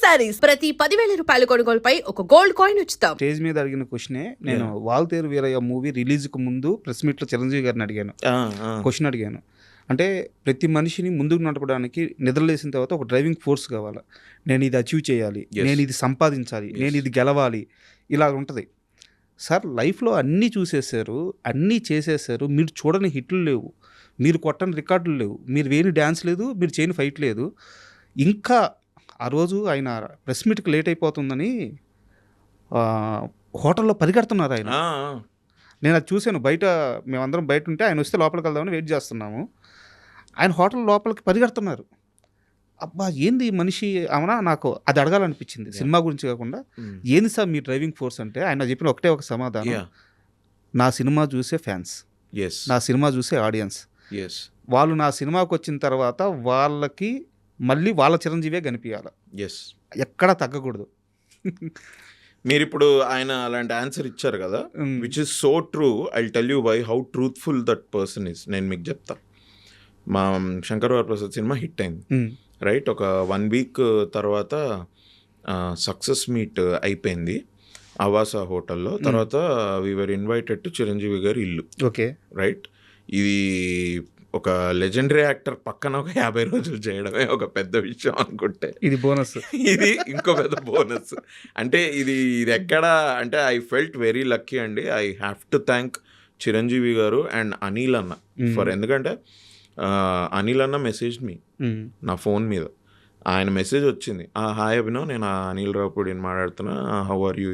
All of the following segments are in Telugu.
శారీస్ ప్రతి 10,000 రూపాయల కొనుగోలుపై ఒక గోల్డ్ కాయిన్ ఉచితం. స్టేజ్ మీద అడిగిన క్వశ్చనే నేను వాల్తేరు వీరయ్య మూవీ రిలీజ్ కు ముందు ప్రెస్ మీట్ లో చిరంజీవి గారిని అడిగాను. క్వశ్చన్ అడిగాను, అంటే ప్రతి మనిషిని ముందుకు నడపడానికి నిద్రలేసిన తర్వాత ఒక డ్రైవింగ్ ఫోర్స్ కావాలి. నేను ఇది అచీవ్ చేయాలి, నేను ఇది సంపాదించాలి, నేను ఇది గెలవాలి, ఇలా ఉంటుంది సార్. లైఫ్లో అన్నీ చూసేసారు, అన్నీ చేసేసారు, మీరు చూడని హిట్లు లేవు, మీరు కొట్టని రికార్డులు లేవు, మీరు వేని డ్యాన్స్ లేదు, మీరు చేయని ఫైట్ లేదు. ఇంకా ఆ రోజు ఆయన ప్రెస్ మీట్కి లేట్ అయిపోతుందని హోటల్లో పరిగెడుతున్నారు ఆయన. నేను అది చూశాను, బయట మేమందరం బయట ఉంటే ఆయన వస్తే లోపలికి వెళ్దామని వెయిట్ చేస్తున్నాము. ఆయన హోటల్ లోపలికి పరిగెడుతున్నారు. అబ్బా ఏంది మనిషి అవునా, నాకు అది అడగాలనిపించింది సినిమా గురించి కాకుండా. ఏంది సార్ మీ డ్రైవింగ్ ఫోర్స్ అంటే ఆయన చెప్పిన ఒకటే ఒక సమాధానం, నా సినిమా చూసే ఫ్యాన్స్, నా సినిమా చూసే ఆడియన్స్, వాళ్ళు నా సినిమాకి వచ్చిన తర్వాత వాళ్ళకి మళ్ళీ వాళ్ళ చిరంజీవే కనిపించాలి, ఎక్కడా తగ్గకూడదు. మీరు ఇప్పుడు ఆయన అలాంటి ఆన్సర్ ఇచ్చారు కదా, which is so true. I tell you why how truthful that person is. నేను మీకు చెప్తా. మా శంకర్ వరప్రసాద్ సినిమా హిట్ అయింది, రైట్? ఒక 1 వీక్ తర్వాత సక్సెస్ మీట్ అయిపోయింది ఆవాస హోటల్లో. తర్వాత వీఆర్ ఇన్వైటెడ్ టు చిరంజీవి గారి ఇల్లు, ఓకే రైట్? ఇది ఒక లెజెండరీ యాక్టర్ పక్కన ఒక 50 రోజులు చేయడమే ఒక పెద్ద విషయం అనుకుంటే, ఇది బోనస్, ఇది ఇంకో పెద్ద బోనస్. అంటే ఇది ఎక్కడ అంటే ఐ ఫెల్ట్ వెరీ లక్కీ అండి. I have to thank Chiranjeevi garu and Anil అన్న ఫర్, ఎందుకంటే అనిల్ అన్న మెసేజ్ మీ నా ఫోన్ మీద. ఆయన మెసేజ్ వచ్చింది, హాయ్ అభినవ్, నేను అనిల్ రావుపూడిని మాట్లాడుతున్నా, how are you?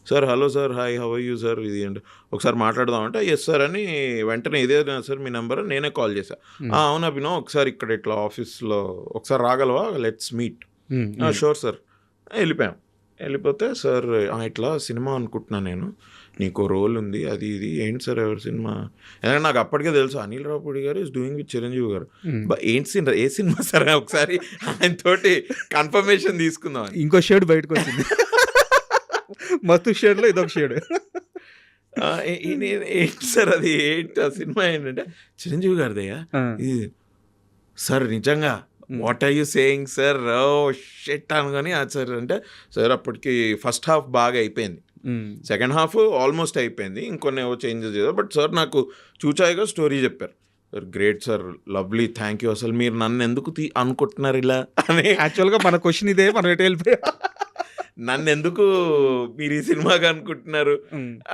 Sir hello sir, hi how are you sir, ఇది అంటే ఒకసారి మాట్లాడదామంటే ఎస్ సార్ అని వెంటనే ఇదే సార్ మీ నెంబర్, నేనే కాల్ చేశా. అవును అభినవ్, ఒకసారి ఇక్కడ ఇట్లా ఆఫీస్లో ఒకసారి రాగలవా, లెట్స్ మీట్. Sure sir. వెళ్ళిపోయాం. వెళ్ళిపోతే సార్ ఇట్లా సినిమా అనుకుంటున్నాను నేను, నీకు రోల్ ఉంది, అది ఇది. ఏంటి సార్ ఎవరి సినిమా? ఎందుకంటే నాకు అప్పటికే తెలుసు అనిల్ రావుపూడి గారు ఈజ్ డూయింగ్ విత్ చిరంజీవి గారు. ఏంటి ఏ సినిమా సార్? ఒకసారి ఆయన తోటి కన్ఫర్మేషన్ తీసుకుందాం. ఇంకో షేడ్ బయటకు వచ్చింది, మస్తు షేడ్లో ఇదొక షేడ్. ఏంటి సార్ అది, ఏంటి ఆ సినిమా ఏంటంటే చిరంజీవి గారిదయ్యా ఇది. సార్ నిజంగా what are you saying sir? ఓ షెట్ అనగాని సార్ అంటే, సార్ అప్పటికి ఫస్ట్ హాఫ్ బాగా అయిపోయింది, సెకండ్ హాఫ్ ఆల్మోస్ట్ అయిపోయింది, ఇంకొన్ని ఏవో చేంజెస్ చేశారు. బట్ సార్ నాకు చూచాయిగా స్టోరీ చెప్పారు. Sir great sir, lovely, thank you. అసలు మీరు నన్ను ఎందుకు అనుకుంటున్నారు ఇలా అని. యాక్చువల్గా మన క్వశ్చన్ ఇదే, మనం ఎటు వెళ్ళిపోయా, నన్ను ఎందుకు మీరు ఈ సినిమాగా అనుకుంటున్నారు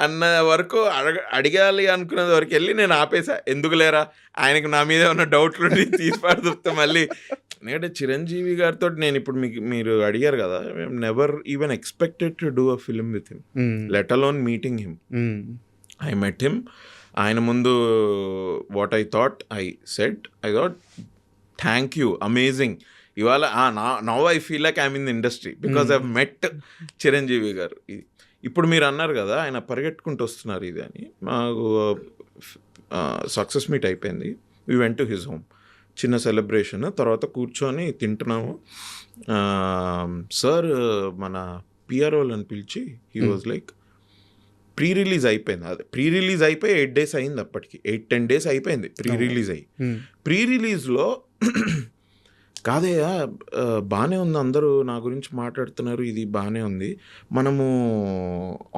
అన్న వరకు అడగాలి అనుకునేది వరకు వెళ్ళి నేను ఆపేసా. ఎందుకు లేరా, ఆయనకు నా మీద ఉన్న డౌట్లు తీసి పడుతుంటే మళ్ళీ. ఎందుకంటే చిరంజీవి గారితో నేను ఇప్పుడు మీరు అడిగారు కదా, never even expected to do a film with him, let alone meeting him. I met him. ఆయన ముందు what I thought, I said, I thought thank you, amazing. ఇవాళ now I feel like I'm in the industry because I met Chiranjeevi garu. ఇప్పుడు మీరు అన్నారు కదా ఆయన పరిగెట్టుకుంటూ వస్తున్నారు ఇది అని. మాకు సక్సెస్ మీట్ అయిపోయింది, we went to his home, చిన్న సెలబ్రేషన్. తర్వాత కూర్చొని తింటున్నాము. సార్ మన పిఆర్ఓలను పిలిచి he was like, pre release అయిపోయింది, అదే ప్రీ రిలీజ్ అయిపోయి 8 days అయింది, అప్పటికి 8-10 days అయిపోయింది ప్రీ రిలీజ్ అయ్యి. ప్రీ రిలీజ్లో కాదయ్యా బాగానే ఉంది, అందరూ నా గురించి మాట్లాడుతున్నారు, ఇది బాగానే ఉంది, మనము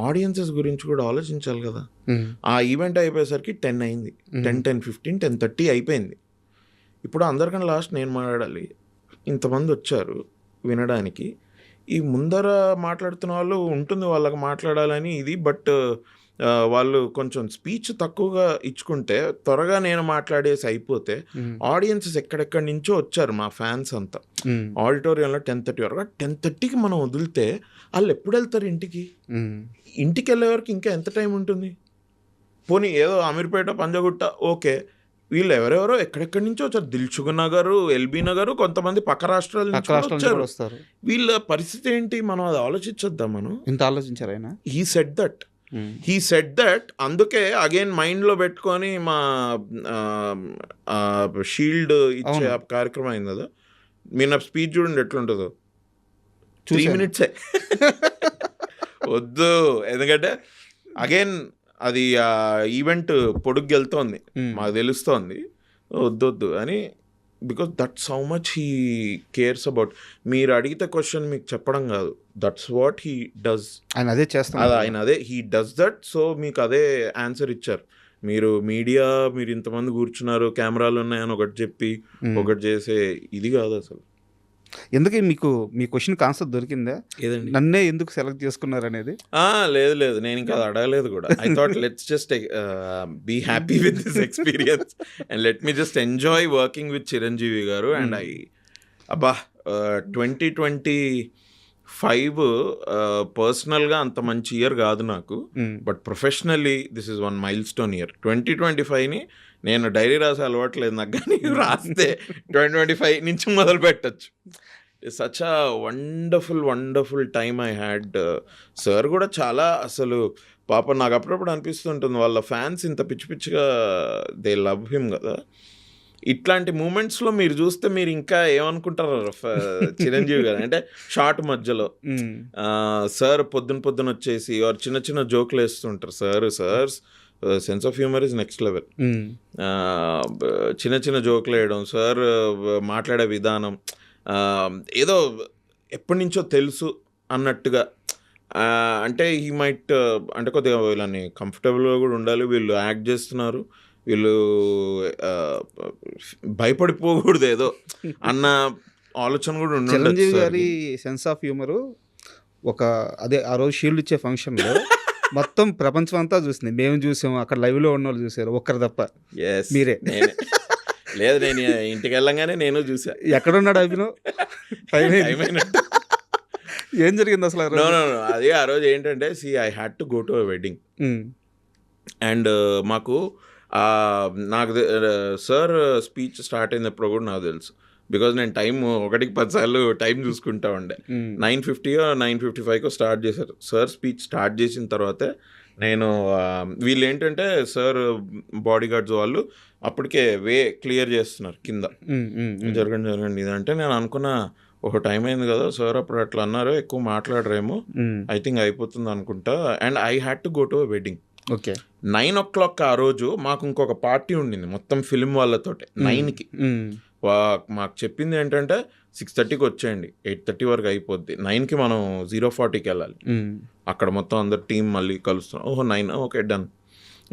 ఆడియన్సెస్ గురించి కూడా ఆలోచించాలి కదా. ఆ ఈవెంట్ అయిపోయేసరికి 10 అయింది, 10:15, 10:30 అయిపోయింది. ఇప్పుడు అందరికన్నా లాస్ట్ నేను మాట్లాడాలి. ఇంతమంది వచ్చారు వినడానికి. ఈ ముందర మాట్లాడుతున్న వాళ్ళు ఉంటుంది వాళ్ళకి మాట్లాడాలని ఇది, బట్ వాళ్ళు కొంచెం స్పీచ్ తక్కువగా ఇచ్చుకుంటే త్వరగా నేను మాట్లాడేసి అయిపోతే, ఆడియన్సెస్ ఎక్కడెక్కడి నుంచో వచ్చారు మా ఫ్యాన్స్ అంతా ఆడిటోరియంలో 10:30 వరకు. 10:30కి మనం వదిలితే వాళ్ళు ఎప్పుడు వెళ్తారు ఇంటికి? ఇంటికి వెళ్ళే వరకు ఇంకా ఎంత టైం ఉంటుంది? పోనీ ఏదో అమీర్పేట, పంజగుట్ట ఓకే, వీళ్ళు ఎవరెవరో ఎక్కడెక్కడి నుంచో వచ్చారు, దిల్సుఖ్ నగర్, ఎల్బీ నగర్, కొంతమంది పక్క రాష్ట్రాల నుంచి వచ్చారు. వీళ్ళ పరిస్థితి ఏంటి? మనం అది ఆలోచించొద్దాం. మనం ఇంత ఆలోచించారు ఆయన. హీ సెడ్ దట్ అందుకే అగైన్ మైండ్లో పెట్టుకొని మా షీల్డ్ ఇచ్చే కార్యక్రమం అయింది కదా. మీరు నా స్పీచ్ చూడండి ఎట్లుంటుందో, 3 minutes వద్దు. ఎందుకంటే అగైన్ అది ఈవెంట్ పొడుగు వెళ్తోంది, మాకు తెలుస్తోంది, వద్దొద్దు అని because that's how much he cares about. మీరు అడిగితే క్వశ్చన్ మీకు చెప్పడం కాదు, దట్స్ వాట్ హీ డస్. ఆయన అదే చేస్తాను. ఆయన అదే హీ డస్ దట్. సో మీకు అదే ఆన్సర్ ఇచ్చారు. మీరు మీడియా, మీరు ఇంతమంది కూర్చున్నారు, కెమెరాలు ఉన్నాయని ఒకటి చెప్పి ఒకటి చేసే ఇది కాదు అసలు. ఎందుకే మీకు మీ క్వశ్చన్కి ఆన్సర్ దొరికిందా? ఏదండి? నన్నే ఎందుకు సెలెక్ట్ చేసుకున్నారు అనేది? లేదు, నేను ఇంకా అది అడగలేదు కూడా. I thought let's just be happy with this experience and let me just enjoy working with Chiranjeevi garu. And అబ్బా 2025 పర్సనల్గా అంత మంచి ఇయర్ కాదు నాకు, but professionally this is one milestone year. 2025ని నేను డైరీ రాసే అలవాట్లేదు నాకు, కానీ రాస్తే 2025 నుంచి మొదలు పెట్టచ్చు. Such a wonderful time I had. Sir కూడా చాలా అసలు పాప నాకు అప్పుడప్పుడు అనిపిస్తుంటుంది వాళ్ళ ఫ్యాన్స్ ఇంత పిచ్చి పిచ్చిగా దే లవ్ హిమ్ కదా. ఇట్లాంటి మూమెంట్స్లో మీరు చూస్తే మీరు ఇంకా ఏమనుకుంటారు చిరంజీవి గారు అంటే షార్ట్ మధ్యలో సార్ పొద్దున వచ్చేసి చిన్న చిన్న జోకులు వేస్తుంటారు. Sir sense of humour is next level. చిన్న జోకులు వేయడం, సార్ మాట్లాడే విధానం ఏదో ఎప్పటి నుంచో తెలుసు అన్నట్టుగా. అంటే ఈ మైట్ అంటే కొద్దిగా వీళ్ళని కంఫర్టబుల్గా కూడా ఉండాలి, వీళ్ళు యాక్ట్ చేస్తున్నారు, వీళ్ళు భయపడిపోకూడదు ఏదో అన్న ఆలోచన కూడా ఉండాలి. చిరంజీవి గారి సెన్స్ ఆఫ్ హ్యూమరు అదే ఆ రోజు షీల్డ్ ఇచ్చే ఫంక్షన్లో మొత్తం ప్రపంచం అంతా చూసింది. మేము చూసాము, అక్కడ లైవ్లో ఉన్న వాళ్ళు చూసారు, ఒక్కరు తప్ప. మీరే లేదు, నేను ఇంటికి వెళ్ళంగానే నేను చూసా. ఎక్కడున్నాడు అభినవ్? ఏం జరిగింది అసలు? అది ఆ రోజు ఏంటంటే I had to go to a wedding and మాకు నాకు సార్ స్పీచ్ స్టార్ట్ అయినప్పుడు కూడా నాకు తెలుసు, బికాజ్ నేను టైం 1-10 సార్లు టైం చూసుకుంటా ఉండే. 9:50 9:55 స్టార్ట్ చేశారు. సార్ స్పీచ్ స్టార్ట్ చేసిన తర్వాతే నేను వీళ్ళు ఏంటంటే సార్ బాడీ గార్డ్స్ వాళ్ళు అప్పటికే వే క్లియర్ చేస్తున్నారు కింద, జరగండి ఇదంటే నేను అనుకున్నా ఒక టైం అయింది కదా సార్ అప్పుడు అట్లా అన్నారు, ఎక్కువ మాట్లాడరేమో, ఐ థింక్ అయిపోతుంది అనుకుంటా. And I had to go to a wedding. Okay, 9 o'clock ఆ రోజు మాకు ఇంకొక పార్టీ ఉండింది మొత్తం ఫిలిం వాళ్ళతోటే. 9కి మాకు చెప్పింది ఏంటంటే 6:30కి వచ్చేయండి, 8:30 వరకు అయిపోద్ది, 9కి మనం 0:40కి వెళ్ళాలి. అక్కడ మొత్తం అందరు టీం మళ్ళీ కలుస్తున్నాం. 9 ఓకే డన్.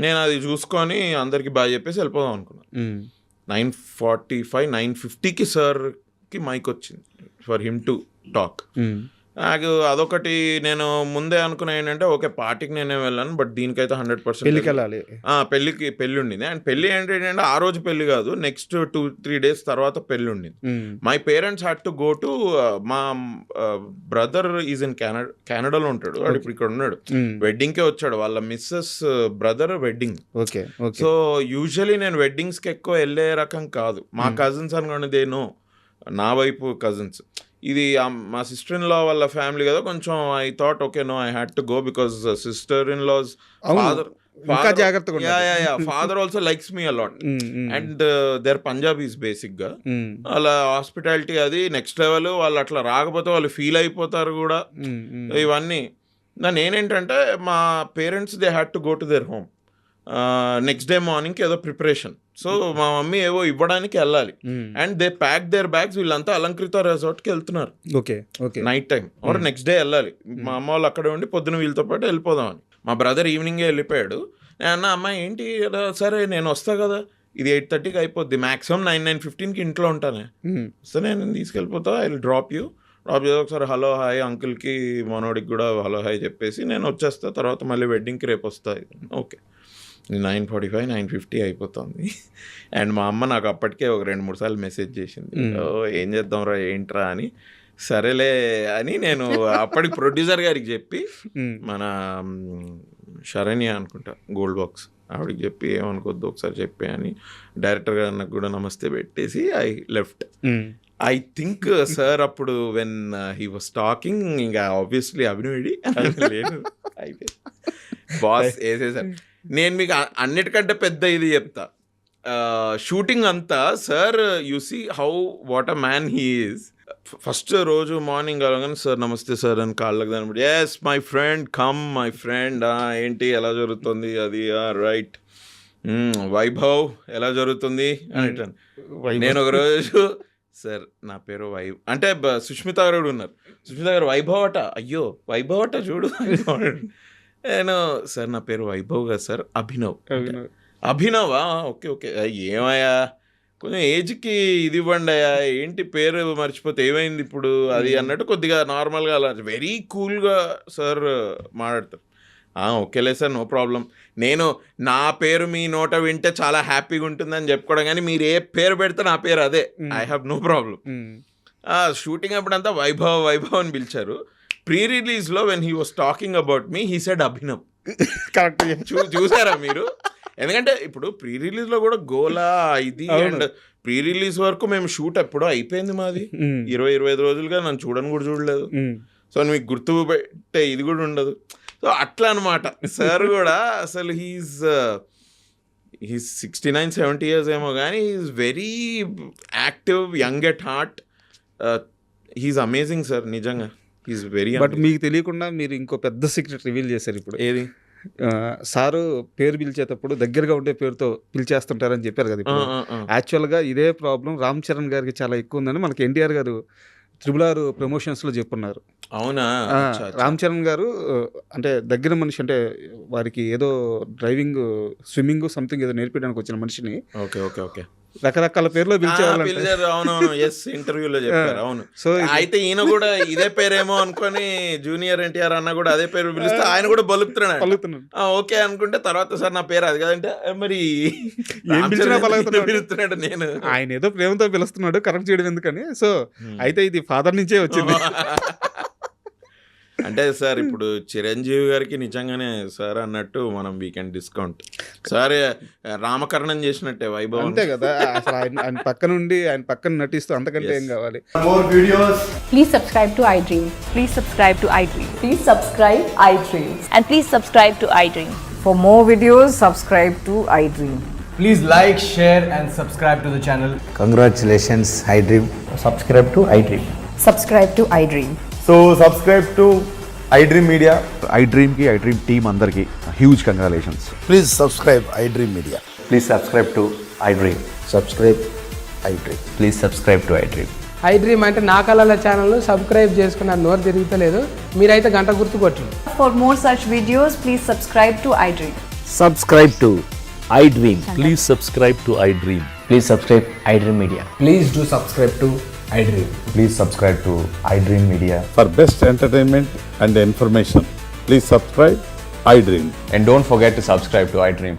నేను అది చూసుకొని అందరికి బాగా చెప్పేసి వెళ్ళిపోదాం అనుకున్నాను. 9:45 9:50కి సార్కి మైక్ వచ్చింది ఫర్ హిమ్ టు టాక్. నాకు అదొకటి నేను ముందే అనుకున్నా ఏంటంటే ఓకే పార్టీకి నేనే వెళ్ళాను, బట్ దీనికైతే 100% పెళ్ళికి వెళ్ళాలి. పెళ్ళి ఉండింది. అండ్ పెళ్ళి ఏంటంటే ఆ రోజు పెళ్ళి కాదు, నెక్స్ట్ 2-3 days తర్వాత పెళ్ళి ఉండింది. My parents had to go to, మా బ్రదర్ ఈజ్ ఇన్ కెనడాలో ఉంటాడు, వాడు ఇప్పుడు ఇక్కడ ఉన్నాడు, వెడ్డింగ్కే వచ్చాడు, వాళ్ళ Mrs brother wedding. Okay, so usually నేను వెడ్డింగ్స్కి ఎక్కువ వెళ్ళే రకం కాదు. మా కజిన్స్ అనుకునేదేనో నా వైపు కజిన్స్, ఇది మా సిస్టర్ ఇన్ లా వాళ్ళ ఫ్యామిలీ కదా, కొంచెం I thought okay no I had to go because sister in law's father also likes me a lot and they're Punjabis basic గా. వాళ్ళ హాస్పిటాలిటీ అది నెక్స్ట్ లెవెల్, వాళ్ళు అట్లా రాకపోతే వాళ్ళు ఫీల్ అయిపోతారు కూడా. ఇవన్నీ నేనేంటంటే మా parents they had to go to their home next day మార్నింగ్కి ఏదో ప్రిపరేషన్. సో మా మమ్మీ ఏవో ఇవ్వడానికి వెళ్ళాలి and they pack their bags. వీళ్ళంతా అలంకృత రిసార్ట్కి వెళ్తున్నారు night time or next day వెళ్ళాలి. మా అమ్మ వాళ్ళు అక్కడే ఉండి పొద్దున వీళ్ళతో పాటు వెళ్ళిపోదామని. మా బ్రదర్ ఈవినింగే వెళ్ళిపోయాడు. నేను అన్న అమ్మాయి ఏంటి సరే నేను వస్తా కదా, ఇది 8:30కి అయిపోద్ది, మ్యాక్సిమం 9-9:15కి ఇంట్లో ఉంటానే, సరే నేను తీసుకెళ్ళిపోతా, ఐ విల్ డ్రాప్ యూ ఒకసారి హలో హాయ్ అంకుల్కి మనోడికి కూడా హలో హాయ్ చెప్పేసి నేను వచ్చేస్తా, తర్వాత మళ్ళీ వెడ్డింగ్కి రేపు వస్తా. ఓకే 9:45 9:50 అయిపోతుంది. అండ్ మా అమ్మ నాకు అప్పటికే ఒక 2-3 సార్లు మెసేజ్ చేసింది, ఏం చేద్దాంరా ఏంట్రా అని. సరేలే అని నేను అప్పటికి ప్రొడ్యూసర్ గారికి చెప్పి, మన శరణ్య అనుకుంటా గోల్డ్ బాక్స్, ఆవిడకి చెప్పి ఏమనుకోద్దు ఒకసారి చెప్పి అని డైరెక్టర్ గారు నాకు కూడా నమస్తే పెట్టేసి I left. I think sir అప్పుడు వెన్ హీ వాస్ టాకింగ్ ఇంకా ఆబ్వియస్లీ అభినయుడి లేదు అయితే బాస్ వేసేసారు. నేను మీకు అన్నిటికంటే పెద్ద ఇది చెప్తా, షూటింగ్ అంతా sir you see how what a man he is. First రోజు మార్నింగ్ అలాగని సార్ నమస్తే సార్ అని కాళ్ళకి దాని yes my friend come my friend, ఏంటి ఎలా జరుగుతుంది అది రైట్ వైభవ్ ఎలా జరుగుతుంది అని అంటాను. నేను ఒక రోజు సార్ నా పేరు అంటే సుష్మిత గారు కూడా ఉన్నారు. సుష్మిత గారు వైభవ్ అట, అయ్యో వైభవ్ అట చూడు వైభవ్. నేను సార్ నా పేరు వైభవ్ కదా సార్, అభినవా, ఓకే ఓకే, ఏమయ్యా కొంచెం ఏజ్కి ఇది ఇవ్వండి అయ్యా, ఏంటి పేరు మర్చిపోతే ఏమైంది ఇప్పుడు అది అన్నట్టు కొద్దిగా నార్మల్గా అలా వెరీ కూల్గా సార్ మాట్లాడతారు. ఓకేలే సార్, నో ప్రాబ్లం. నేను నా పేరు మీ నోట వింటే చాలా హ్యాపీగా ఉంటుందని చెప్పుకోవడం, కానీ మీరు ఏ పేరు పెడితే నా పేరు అదే, I have no problem. Shooting అప్పుడంతా వైభవ్ వైభవ్ అని పిలిచారు. ప్రీ రిలీజ్లో when he was talking about me he said Abhinav. Correct. చూసారా మీరు? ఎందుకంటే ఇప్పుడు ప్రీ రిలీజ్లో కూడా గోలా ఇది అండ్ ప్రీ రిలీజ్ వరకు మేము షూట్ ఎప్పుడో అయిపోయింది మాది. 20-25 రోజులుగా నన్ను చూడని కూడా చూడలేదు. సో మీకు గుర్తు పెట్టే ఇది కూడా ఉండదు. సో అట్లా అనమాట. సార్ కూడా అసలు హీస్ 69-70 years ఏమో కానీ he's very active, young at heart. He's amazing sir, నిజంగా హీస్ వెరీ. బట్ మీకు తెలియకుండా మీరు ఇంకో పెద్ద సీక్రెట్ రివీల్ చేశారు ఇప్పుడు. ఏది? సారు పేరు పిలిచేటప్పుడు దగ్గరగా ఉండే పేరుతో పిలిచేస్తుంటారని చెప్పారు కదా. ఇప్పుడు యాక్చువల్గా ఇదే ప్రాబ్లం రామ్ చరణ్ గారికి చాలా ఎక్కువ ఉందని మనకి ఎన్టీఆర్ గారు RRR ప్రమోషన్స్లో చెప్పున్నారు. అవునా? రామ్ చరణ్ గారు అంటే దగ్గర మనిషి, అంటే వారికి ఏదో డ్రైవింగ్, స్విమ్మింగ్ సంథింగ్ ఏదో నేర్పించడానికి వచ్చిన మనిషిని రకరకాల పేర్లో పిలిచేవాళ్ళు. అవునవును, ఎస్, ఇంటర్వ్యూలో చెప్పారు. అవును. సో అయితే ఈయన కూడా ఇదే పేరేమో అనుకొని జూనియర్ ఎన్టీఆర్ అన్న కూడా అదే పేరు పిలిస్తే ఆయన కూడా పలుకుతున్నాడు. ఓకే అనుకుంటే తర్వాత సార్ నా పేరు అది కదంటే మరి పిలుస్తున్నాడు. నేను ఆయన ఏదో ప్రేమతో పిలుస్తున్నాడు, కరెక్ట్ చేయడం ఎందుకని. సో అయితే ఇది ఫాదర్ నుంచే వచ్చింది. అంటే సార్ ఇప్పుడు చిరంజీవి గారికి నిజంగానే సార్ అన్నట్టు మనం వీకెండ్ డిస్కౌంట్ సార్ రామకరణం చేసినట్టే వైభవ్, అంతే కదా. అసలు ఆయన పక్కనుండి ఆయన పక్కన నటిస్తూ అంతకంటే ఏం కావాలి. Please subscribe to iDream. Please subscribe to iDream. Please subscribe iDream. And please subscribe to iDream. For more videos, subscribe to iDream. Please like, share and subscribe to the channel. Congratulations, iDream. Subscribe to iDream. Subscribe to iDream. So subscribe to iDream Media. iDream ki iDream team andarki huge congratulations. Please subscribe iDream Media. Please subscribe to iDream. Subscribe iDream. Please subscribe to iDream. iDream అంటే నా కళల ఛానల్ సబ్స్క్రైబ్ చేసుకున్నారు, నోరు తిరుగుతలేదు, మీరైతే గంట గుర్తు కొట్టండి. For more such videos, please subscribe to iDream. Subscribe to iDream. Please subscribe to iDream. Please subscribe iDream Media. Please do subscribe to iDream. Please subscribe to iDream Media. For best entertainment and information, please subscribe iDream. And don't forget to subscribe to iDream.